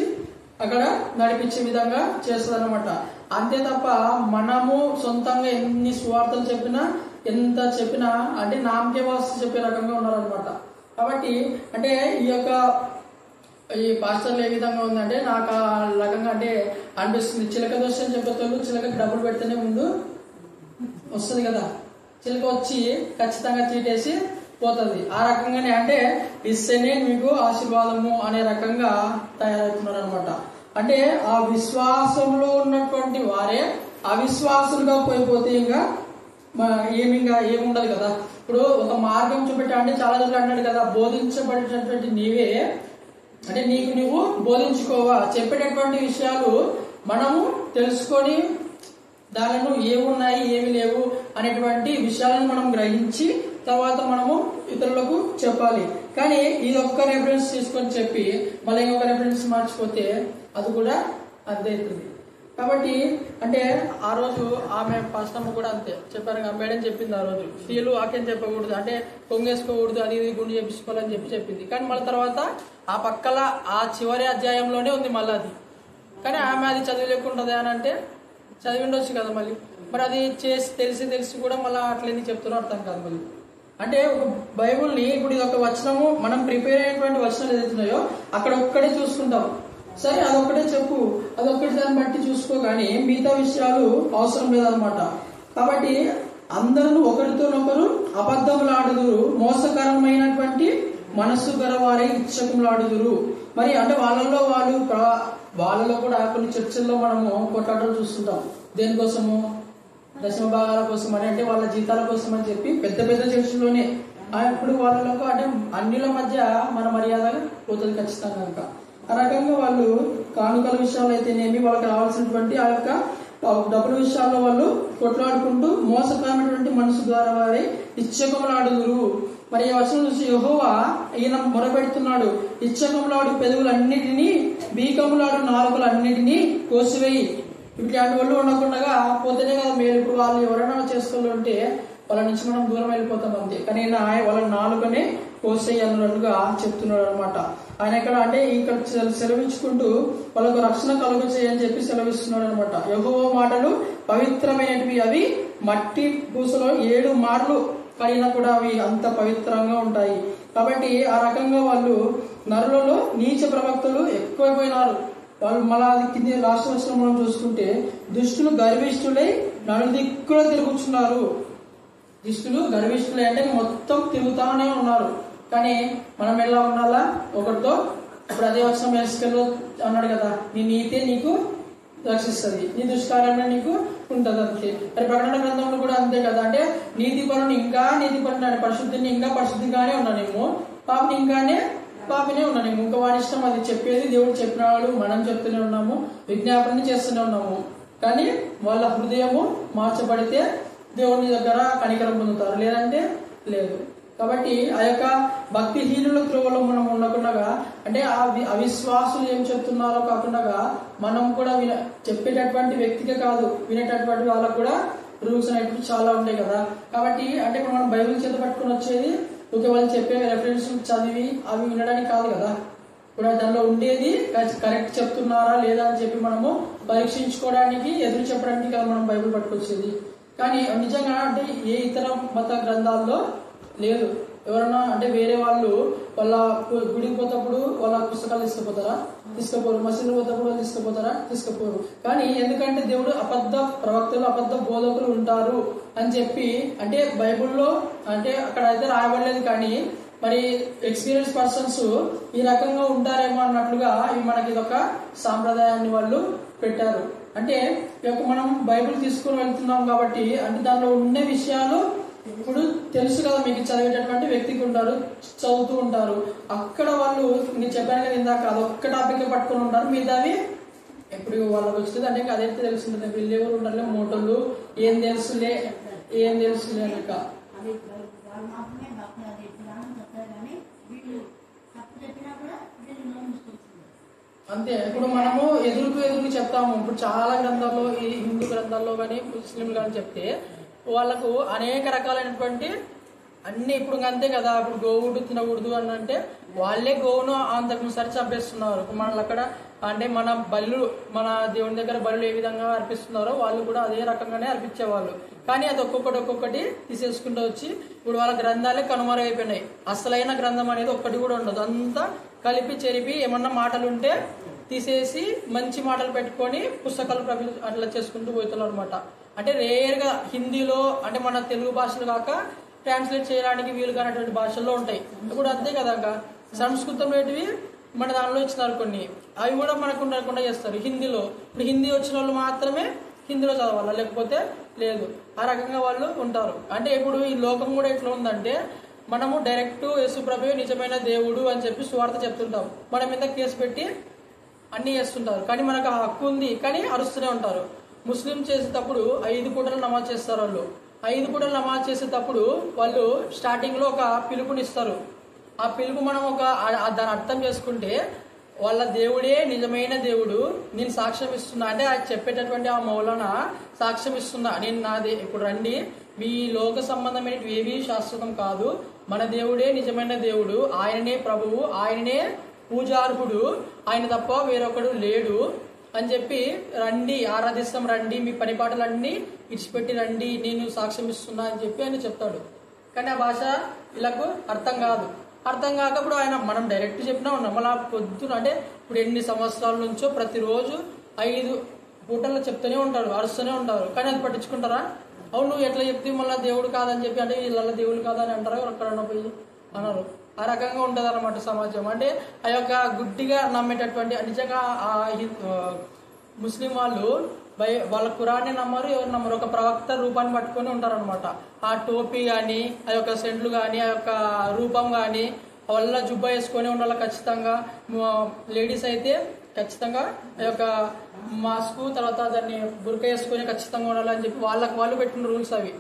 అక్కడ నడిపించే విధంగా చేస్తుంది అనమాట. అంతే తప్ప మనము సొంతంగా ఎన్ని సువార్తలు చెప్పినా ఎంత చెప్పినా అంటే నామకే వాస్తు చెప్పే రకంగా ఉన్నారనమాట. కాబట్టి అంటే ఈ పాస్టర్లు ఏ విధంగా ఉందంటే నాకు ఆ రకంగా అంటే అనిపిస్తుంది. చిలక దోష అని చెప్పేటోళ్ళు చిలకకి డబ్బులు పెడితేనే ముందు వస్తుంది కదా, చిలక వచ్చి ఖచ్చితంగా చీటేసి పోతుంది. ఆ రకంగానే అంటే ఇస్తేనే మీకు ఆశీర్వాదము అనే రకంగా తయారవుతున్నారు అనమాట. అంటే ఆ విశ్వాసంలో ఉన్నటువంటి వారే అవిశ్వాసులుగా పోయిపోతే ఇంకా ఏముండదు కదా. ఇప్పుడు ఒక మార్గం చూపెట్టా అంటే చాలా రోజులు అన్నాడు కదా, బోధించబడేటటువంటి నీవే అంటే నీకు నువ్వు బోధించుకోవా. చెప్పేటటువంటి విషయాలు మనము తెలుసుకొని దానిలో ఏమున్నాయి ఏమి లేవు అనేటువంటి విషయాలను మనం గ్రహించి తర్వాత మనము ఇతరులకు చెప్పాలి. కానీ ఇది ఒక్క రెఫరెన్స్ తీసుకొని చెప్పి మళ్ళీ ఇంకొక రెఫరెన్స్ మార్చిపోతే అది కూడా అంతే అవుతుంది. కాబట్టి అంటే ఆ రోజు ఆమె పాస్టమ్మ కూడా అంతే చెప్పారు కదా, మేడం చెప్పింది ఆ రోజు స్త్రీలు వాక్యం చెప్పకూడదు, అంటే పొంగేసుకోకూడదు, అది ఇది గుండె చేపించుకోవాలని చెప్పింది. కానీ మళ్ళీ తర్వాత ఆ పక్కల ఆ చివరి అధ్యాయంలోనే ఉంది మళ్ళీ అది కానీ ఆమె అది చదివలేకుంటుంది అని అంటే చదివి ఉండొచ్చు కదా మళ్ళీ. మరి అది చేసి తెలిసి కూడా మళ్ళీ అట్లా ఎందుకు చెప్తున్నారో అర్థం కాదు మళ్ళీ. అంటే ఒక బైబుల్ని ఇప్పుడు ఇది ఒక వచనము మనం ప్రిపేర్ అయినటువంటి వచనాలు ఏదైతున్నాయో అక్కడ ఒక్కడే చూసుకుంటాం, సరే అదొక్కటే చెప్పు, అదొక్కటి దాన్ని బట్టి చూసుకో, కానీ మిగతా విషయాలు అవసరం లేదనమాట. కాబట్టి అందరూ ఒకరితోనొకరు అబద్ధములాడుదురు, మోసకరమైనటువంటి మనస్సు గలవారై ఇచ్చకములాడుదురు. మరి అంటే వాళ్ళలో కూడా కొన్ని చర్చల్లో మనము కొట్లాటలు చూస్తుంటాం. దేనికోసము? దశమ భాగాల కోసం అని, అంటే వాళ్ళ జీతాల కోసం అని చెప్పి పెద్ద పెద్ద చర్చలోనే ఇప్పుడు వాళ్ళలో అంటే అన్నిల మధ్య మన మర్యాద పోతుంది ఖచ్చితంగా. కనుక ఆ రకంగా వాళ్ళు కానుకల విషయాలు అయితేనేమి, వాళ్ళకి రావాల్సినటువంటి ఆ యొక్క డబ్బుల విషయాల్లో వాళ్ళు కొట్లాడుకుంటూ మోసకరమైనటువంటి మనసు ద్వారా వారి ఇచ్చకములాడుదురు. మరి ఈ వచనం చూసి యెహోవా ఈయన మొరపెడుతున్నాడు, ఇచ్చకములాడు పెదవులన్నిటినీ, బీకములాడు నాలుకలన్నిటినీ కోసివేయి. ఇట్లాంటి వాళ్ళు ఉండకుండా పోతేనే కదా మేలు. ఇప్పుడు వాళ్ళు ఎవరైనా చేసుకుంటూ ఉంటే వాళ్ళ నుంచి మనం దూరం వెళ్ళిపోతాం అంతే. కానీ వాళ్ళ నాలుకనే కోసేయి అన్నట్టుగా చెప్తున్నాడు అనమాట. ఆయన ఇక్కడ అంటే ఇక్కడ సెలవించుకుంటూ వాళ్ళకు రక్షణ కలుగ చేయని చెప్పి సెలవిస్తున్నాడు అనమాట. యెహోవా మాటలు పవిత్రమైనవి, అవి మట్టి పూసలో 7 మార్లు కడిగినా కూడా అవి అంత పవిత్రంగా ఉంటాయి. కాబట్టి ఆ రకంగా వాళ్ళు నరులలో నీచ ప్రవక్తలు ఎక్కువైపోయినారు. వాళ్ళు మళ్ళా కింద రాష్ట్ర వచనం మనం చూసుకుంటే, దుష్టులు గర్విష్ఠులై నలుదిక్కులో తిరుగుతున్నారు. దుష్టులు గర్విష్ఠులై అంటే మొత్తం తిరుగుతానే ఉన్నారు. కానీ మనం ఎలా ఉండాలా? ఒకరితో ఇప్పుడు అదే వచనం వేసుకెళ్ళు అన్నాడు కదా, నీ నీతే నీకు రక్షిస్తుంది, నీ దుష్కార్యమే నీకు ఉంటుంది అంతే. మరి ప్రకటన గ్రంథంలో కూడా అంతే కదా, అంటే నీతి పరుని ఇంకా నీతి పరుని, పరిశుద్ధిని ఇంకా పరిశుద్ధిగానే ఉన్నానేమో, పాపిని ఇంకానే పాపినే ఉన్నానేమో. ఇంకా వాడి ఇష్టం, అది చెప్పేది దేవుడు చెప్పినాడు, మనం చెప్తూనే ఉన్నాము, విజ్ఞాపన చేస్తూనే ఉన్నాము. కానీ వాళ్ళ హృదయము మార్చబడితే దేవుని దగ్గర కనికరం పొందుతారు, లేదంటే లేదు. కాబట్టి ఆ యొక్క భక్తిహీనుల త్రోవలో మనం ఉండకుండా, అంటే ఆ అవిశ్వాసులు ఏం చెప్తున్నారో కాకుండా మనం కూడా చెప్పేటటువంటి వ్యక్తిగా కాదు, వినేటటువంటి వాళ్ళకు కూడా రూల్స్ అనేవి చాలా ఉంటాయి కదా. కాబట్టి అంటే ఇప్పుడు మనం బైబిల్ చేత పట్టుకుని వచ్చేది ఓకే, వాళ్ళు చెప్పే రెఫరెన్స్ చదివి అవి వినడానికి కాదు కదా. ఇప్పుడు దానిలో ఉండేది కరెక్ట్ చెప్తున్నారా లేదా అని చెప్పి మనము పరీక్షించుకోవడానికి, ఎదురు చెప్పడానికి కదా మనం బైబిల్ పట్టుకొచ్చేది. కానీ నిజంగా అంటే ఏ ఇతర మత గ్రంథాల్లో లేదు. ఎవరన్నా అంటే వేరే వాళ్ళు వాళ్ళ గుడికి పోతప్పుడు వాళ్ళ పుస్తకాలు తీసుకుపోతారా? తీసుకుపోరు. మసీదు పోతప్పుడు వాళ్ళు తీసుకుపోరు. కానీ ఎందుకంటే దేవుడు అబద్ధ ప్రవక్తలు, అబద్ధ బోధకులు ఉంటారు అని చెప్పి, అంటే బైబుల్లో అంటే అక్కడ అయితే రాయబడలేదు, కానీ మరి ఎక్స్పీరియన్స్ పర్సన్స్ ఈ రకంగా ఉంటారేమో అన్నట్లుగా మనకి ఇదొక సాంప్రదాయాన్ని వాళ్ళు పెట్టారు. అంటే మనం బైబిల్ తీసుకుని వెళ్తున్నాం కాబట్టి, అంటే దానిలో ఉండే విషయాలు ఇప్పుడు తెలుసు కదా, మీకు చదివేటటువంటి వ్యక్తికి ఉంటారు, చదువుతూ ఉంటారు. అక్కడ వాళ్ళు నేను చెప్పాను కదా ఇందాక, అదొక్క టాపిక్ పట్టుకుని ఉంటారు. మిగతావి ఇప్పుడు వాళ్ళకి వచ్చింది అంటే అదైతే తెలుస్తుంటుంది. వీళ్ళు ఎవరు ఉంటారులే, మోటోళ్ళు ఏం తెలుసులే అనక అంతే. ఇప్పుడు మనము ఎదురుకు చెప్తాము. ఇప్పుడు చాలా గ్రంథాల్లో, ఈ హిందూ గ్రంథాల్లో కానీ ముస్లింలు కానీ చెప్తే వాళ్ళకు అనేక రకాలైనటువంటి అన్ని ఇప్పుడు అంతే కదా. ఇప్పుడు గోవుడు తినకూడదు అని అంటే వాళ్ళే గోవును అంతకు సరి చంపేస్తున్నారు. మనల్ని అక్కడ అంటే మన బలులు, మన దేవుని దగ్గర బలులు ఏ విధంగా అర్పిస్తున్నారో వాళ్ళు కూడా అదే రకంగానే అర్పించేవాళ్ళు. కానీ అది ఒక్కొక్కటి తీసేసుకుంటూ వచ్చి ఇప్పుడు వాళ్ళ గ్రంథాలే కనుమరుగైపోయినాయి. అసలైన గ్రంథం అనేది ఒక్కటి కూడా ఉండదు. అంతా కలిపి చెరిపి ఏమన్నా మాటలు ఉంటే తీసేసి మంచి మాటలు పెట్టుకొని పుస్తకాలు అట్లా చేసుకుంటూ పోతున్నారు అనమాట. అంటే రేర్ గా హిందీలో, అంటే మన తెలుగు భాషలు కాక ట్రాన్స్లేట్ చేయడానికి వీలు కానటువంటి భాషల్లో ఉంటాయి. ఇప్పుడు అంతే కదా, సంస్కృతం ఏంటివి మన దానిలో ఇచ్చినారు కొన్ని, అవి కూడా మనకు ఉండకుండా చేస్తారు హిందీలో. ఇప్పుడు హిందీ వచ్చిన వాళ్ళు మాత్రమే హిందీలో చదవాలా, లేకపోతే లేదు. ఆ రకంగా వాళ్ళు ఉంటారు. అంటే ఇప్పుడు ఈ లోకం కూడా ఎట్లా ఉందంటే, మనము డైరెక్ట్ యేసుప్రభువే నిజమైన దేవుడు అని చెప్పి సువార్త చెప్తుంటాం, మన మీద కేసు పెట్టి అన్ని చేస్తుంటారు. కానీ మనకు ఆ హక్కు ఉంది, కానీ అరుస్తూనే ఉంటారు. ముస్లిం చేసేటప్పుడు 5 పూటలు నమాజ్ చేస్తారు. వాళ్ళు 5 పూటలు నమాజ్ చేసేటప్పుడు వాళ్ళు స్టార్టింగ్ లో ఒక పిలుపునిస్తారు. ఆ పిలుపు మనం దాన్ని అర్థం చేసుకుంటే, వాళ్ళ దేవుడే నిజమైన దేవుడు, నేను సాక్ష్యం ఇస్తున్నా అంటే చెప్పేటటువంటి ఆ మౌలానా సాక్ష్యం ఇస్తున్నా, నేను నాదే. ఇప్పుడు రండి, మీ లోక సంబంధమైనవి ఏవి శాశ్వతం కాదు, మన దేవుడే నిజమైన దేవుడు, ఆయననే ప్రభువు, ఆయననే పూజార్హుడు, ఆయన తప్ప వేరొకడు లేడు అని చెప్పి రండి, ఆరాధిస్తాం రండి, మీ పని పాటలన్నీ ఇడిచిపెట్టి రండి, నేను సాక్ష్యం ఇస్తున్నా అని చెప్పి ఆయన చెప్తాడు. కానీ ఆ భాష వీళ్ళకు అర్థం కాదు. అర్థం కాకప్పుడు ఆయన మనం డైరెక్ట్ చెప్పినా ఉన్నాం. మళ్ళీ పొద్దున అంటే ఇప్పుడు ఎన్ని సంవత్సరాల నుంచో ప్రతిరోజు 5 పూటల్లో చెప్తూనే ఉంటారు, అరుస్తూనే ఉంటారు. కానీ అది పట్టించుకుంటారా? అవును నువ్వు ఎట్లా చెప్తే మళ్ళీ దేవుడు కాదని చెప్పి, అంటే వీళ్ళ దేవుడు కాదని అంటారా ఎక్కడన్నా పోయి అన్నారు. ఆ రకంగా ఉంటుంది అన్నమాట సమాజం. అంటే ఆ యొక్క గుడ్డిగా నమ్మేటటువంటి నిజంగా ఆ ముస్లిం వాళ్ళు వాళ్ళ ఖురాన్ని నమ్మరు, ఎవరు నమ్మరు, ఒక ప్రవక్త రూపాన్ని పట్టుకొని ఉంటారనమాట. ఆ టోపీ కానీ, ఆ యొక్క సెంట్లు కానీ, ఆ యొక్క రూపం కానీ, వాళ్ళ జుబ్బా వేసుకొని ఉండాలి ఖచ్చితంగా. లేడీస్ అయితే ఖచ్చితంగా ఆ యొక్క మాస్క్, తర్వాత దాన్ని బురక వేసుకొని ఖచ్చితంగా ఉండాలని చెప్పి వాళ్ళు పెట్టిన రూల్స్ అవి.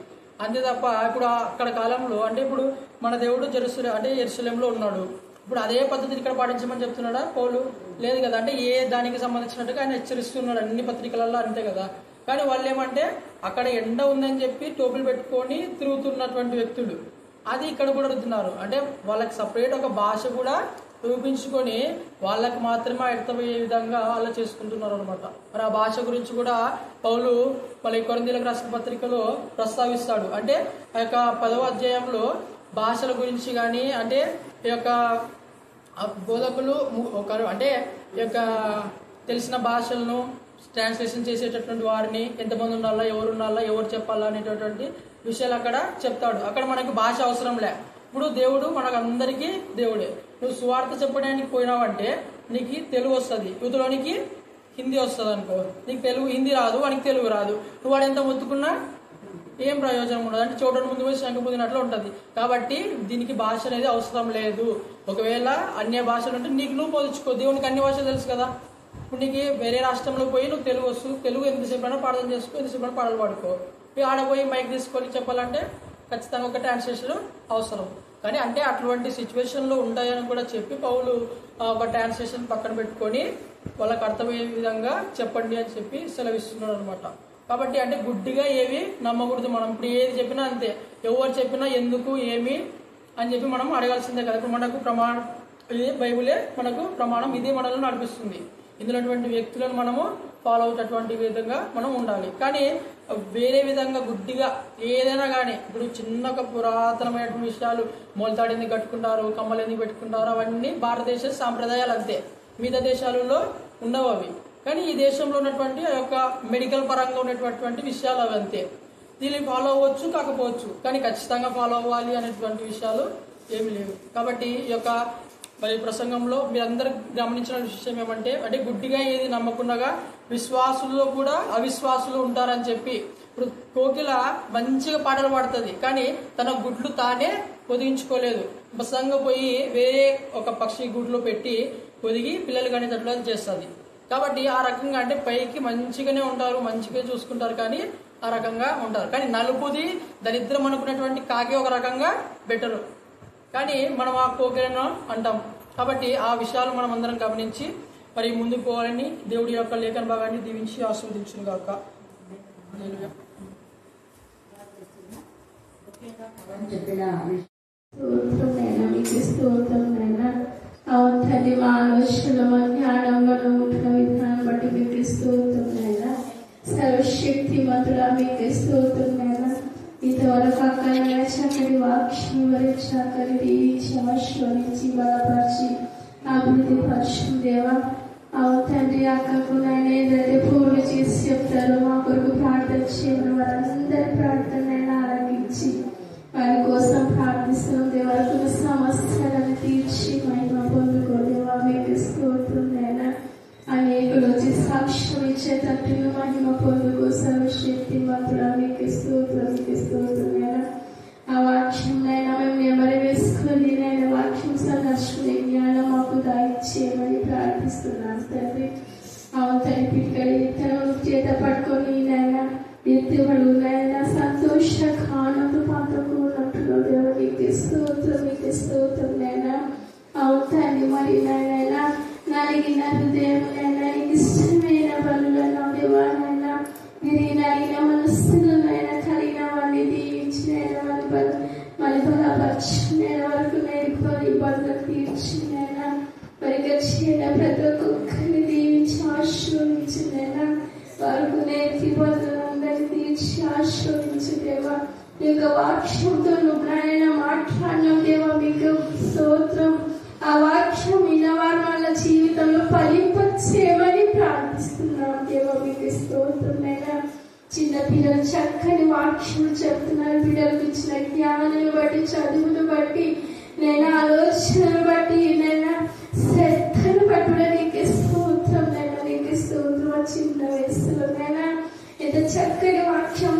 అంతే తప్ప ఇప్పుడు అక్కడ కాలంలో అంటే ఇప్పుడు మన దేవుడు యెరూషలేంలో ఉన్నాడు. ఇప్పుడు అదే పద్ధతిని ఇక్కడ పాటించమని చెప్తున్నాడా పౌలు? లేదు కదా. అంటే ఏ దానికి సంబంధించినట్టుగా ఆయన హెచ్చరిస్తున్నాడు అన్ని పత్రికలలో, అంతే కదా. కానీ వాళ్ళు ఏమంటే అక్కడ ఎండ ఉందని చెప్పి టోపులు పెట్టుకొని తిరుగుతున్నటువంటి వ్యక్తులు అది ఇక్కడ కూడా రుద్దున్నారు. అంటే వాళ్ళకి సపరేట్ ఒక భాష కూడా రూపించుకొని వాళ్ళకి మాత్రమే అర్థమయ్యే విధంగా అలా చేసుకుంటున్నారు అనమాట. మరి ఆ భాష గురించి కూడా పౌలు వాళ్ళ కొరింథీయులకు రాసిన పత్రికలో ప్రస్తావిస్తాడు. అంటే ఆ యొక్క 10వ అధ్యాయంలో భాషల గురించి కానీ, అంటే ఈ యొక్క బోధకులు ఒకరు అంటే ఈ యొక్క తెలిసిన భాషలను ట్రాన్స్లేషన్ చేసేటటువంటి వారిని ఎంతమంది ఉండాలా, ఎవరు ఉండాలా, ఎవరు చెప్పాలా అనేటటువంటి విషయాలు అక్కడ చెప్తాడు. అక్కడ మనకి భాష అవసరం లే. ఇప్పుడు దేవుడు మనకు అందరికీ దేవుడే. నువ్వు సువార్త చెప్పడానికి పోయినావంటే నీకు తెలుగు వస్తుంది, యువతలోనికి హిందీ వస్తుంది అనుకో. నీకు హిందీ రాదు, వానికి తెలుగు రాదు, నువ్వు వాడు ఎంత మొత్తుకున్నా ఏం ప్రయోజనం ఉండదు. అంటే చోటను ముందు పోయి శంఖ పొందినట్లు ఉంటుంది. కాబట్టి దీనికి భాష అనేది అవసరం లేదు. ఒకవేళ అన్య భాషలు ఉంటే నీకు నువ్వు బోధించుకో. దేవునికి అన్ని భాషలు తెలుసు కదా. ఇప్పుడు నీకు వేరే రాష్ట్రంలో పోయి నువ్వు తెలుగు వస్తూ తెలుగు ఎంతసేపు అయినా పాఠం చేసుకో, ఎంతసేపు అయినా పాటలు పాడుకో. ఆడపోయి మైక్ తీసుకొని చెప్పాలంటే ఖచ్చితంగా ఒక ట్రాన్స్లేషన్ అవసరం. కానీ అంటే అటువంటి సిచ్యువేషన్లో ఉంటాయని కూడా చెప్పి పౌలు ఒక ట్రాన్స్లేషన్ పక్కన పెట్టుకొని వాళ్ళకి అర్థమయ్యే విధంగా చెప్పండి అని చెప్పి సెలవిస్తున్నాడు అనమాట. కాబట్టి అంటే గుడ్డిగా ఏవి నమ్మకూడదు. మనం ఇప్పుడు ఏది చెప్పినా అంతే, ఎవరు చెప్పినా ఎందుకు ఏమి అని చెప్పి మనం అడగాల్సిందే కదా. ఇప్పుడు మనకు ప్రమాణం ఇది బైబులే మనకు ప్రమాణం, ఇదే మనల్ని నడిపిస్తుంది. ఇందులోటువంటి వ్యక్తులను మనము ఫాలో అయ్యేటటువంటి విధంగా మనం ఉండాలి. కానీ వేరే విధంగా గుడ్డిగా ఏదైనా కానీ ఇప్పుడు చిన్న పురాతనమైనటువంటి విషయాలు, మొలతాడు ఎందుకు కట్టుకుంటారు, కమ్మలు ఎందుకు పెట్టుకుంటారు, అవన్నీ భారతదేశ సాంప్రదాయాలు అంతే. మిగతా దేశాలలో ఉండవు అవి. కానీ ఈ దేశంలో ఉన్నటువంటి ఆ యొక్క మెడికల్ పరంగా ఉన్నటువంటి విషయాలు అవి అంతే. దీన్ని ఫాలో అవ్వచ్చు కాకపోవచ్చు, కానీ ఖచ్చితంగా ఫాలో అవ్వాలి అనేటువంటి విషయాలు ఏమి లేవు. కాబట్టి ఈ యొక్క మరి ప్రసంగంలో మీరందరూ గమనించిన విషయం ఏమంటే, అంటే గుడ్డిగా ఏది నమ్మకుండగా విశ్వాసుల్లో కూడా అవిశ్వాసులు ఉంటారని చెప్పి. ఇప్పుడు కోకిల మంచిగా పాటలు పాడుతుంది, కానీ తన గుడ్లు తానే పొదిగించుకోలేదు. బసంగా పోయి వేరే ఒక పక్షి గుడ్లు పెట్టి పొదిగి పిల్లలు కానీ అట్లా చేస్తుంది. కాబట్టి ఆ రకంగా అంటే పైకి మంచిగానే ఉంటారు, మంచిగా చూసుకుంటారు, కానీ ఆ రకంగా ఉంటారు. కానీ నలుపుది దరిద్రం అనుకున్నటువంటి కాకి ఒక రకంగా బెటరు, కానీ మనం ఆ కోకిలను అంటాం. కాబట్టి ఆ విషయాలు మనం అందరం గమనించి మరి ముందుకు పోవాలని దేవుడి యొక్క లేఖన భాగాన్ని దీవించి ఆస్వాదించును గాక. అవతలి మా ఆలోచనల జ్ఞానంలో ఉంటున్న విధానం బట్టి మీకు స్తోత్రమైనా, సర్వశక్తిమంతుడా మీకు స్తోత్రమైనా. ఇంతవరకు అక్కడ చక్కటి వాక్యం చక్కటి దీవించి ఆశీర్వదించి బలపరిచి అభివృద్ధి పరచు దేవా. అవును తండ్రి, అక్కకు నేను ఏదైతే ఫోన్లు చేసి చెప్తారో మా కొరకు ప్రార్థన చేయమని వారందరి ప్రార్థనైనా ఆరంభించి వారి కోసం ప్రార్థిస్తున్నాం దేవా. కొన్ని సమస్యలను తీర్చి మహిమ పొందుకోదేవా మీకు స్తోత్రమైనా. అనేకులు వచ్చి సాక్ష్యం ఇచ్చేటట్టుగా మహిమ పొందుకో. సర్వశక్తి మాత్రం మీకు స్తోత్రమైనా. ఆ వాక్యం నైనా మేము నెమరి వేసుకొని నైనా వాక్యం సందర్శకునే జ్ఞానం మాకు దయచేయమని ప్రార్థిస్తున్నాను తండ్రి. అవును తండ్రి, పిక్కడి చేత పట్టుకొని నైనా ఎత్తుబడు నైనా సంతోష ఖానంతో పాతకు ఉన్నట్టుగా దేవ మీకు స్తోత్రం నైనా. అవును తండ్రి, మరి నైనా నలిగిన హృదయం నైనా నీకు ఇష్టమైన బలులను దేవానైనా మీరు నలిగిన మనస్సులనైనా కలిగిన వారిని దీవించినైనా మరి బలపరిచిన వరకు నేను ఇబ్బందులు తీర్చినైనా మరి గడిచిన ప్రతి ఒక్కరిని దీవించి ఆశీర్వదించిన వారికి నేర్పి అందరినీ తీర్చి ఆశ్రయించు దేవా. నీ యొక్క వాక్యంతో నువ్వు నాయన మాట్లాడిన దేవా మీకు స్తోత్రం. ఆ వాక్యం విన్నవారు వాళ్ళ జీవితంలో ఫలింపచేయమని ప్రార్థిస్తున్నాం దేవా, మీకు స్తోత్రం. నైనా చిన్న పిల్లలు చక్కని వాక్యం చెప్తున్నారు. పిల్లలకు ఇచ్చిన జ్ఞానాన్ని బట్టి, చదువును బట్టి, నేను ఆలోచనను బట్టి, నేను శ్రద్ధను బట్టి నీకు స్తోత్రం. నైనా నీకు స్తోత్రం. చిన్న వయసులో నైనా ఎంత చక్కని వాక్యం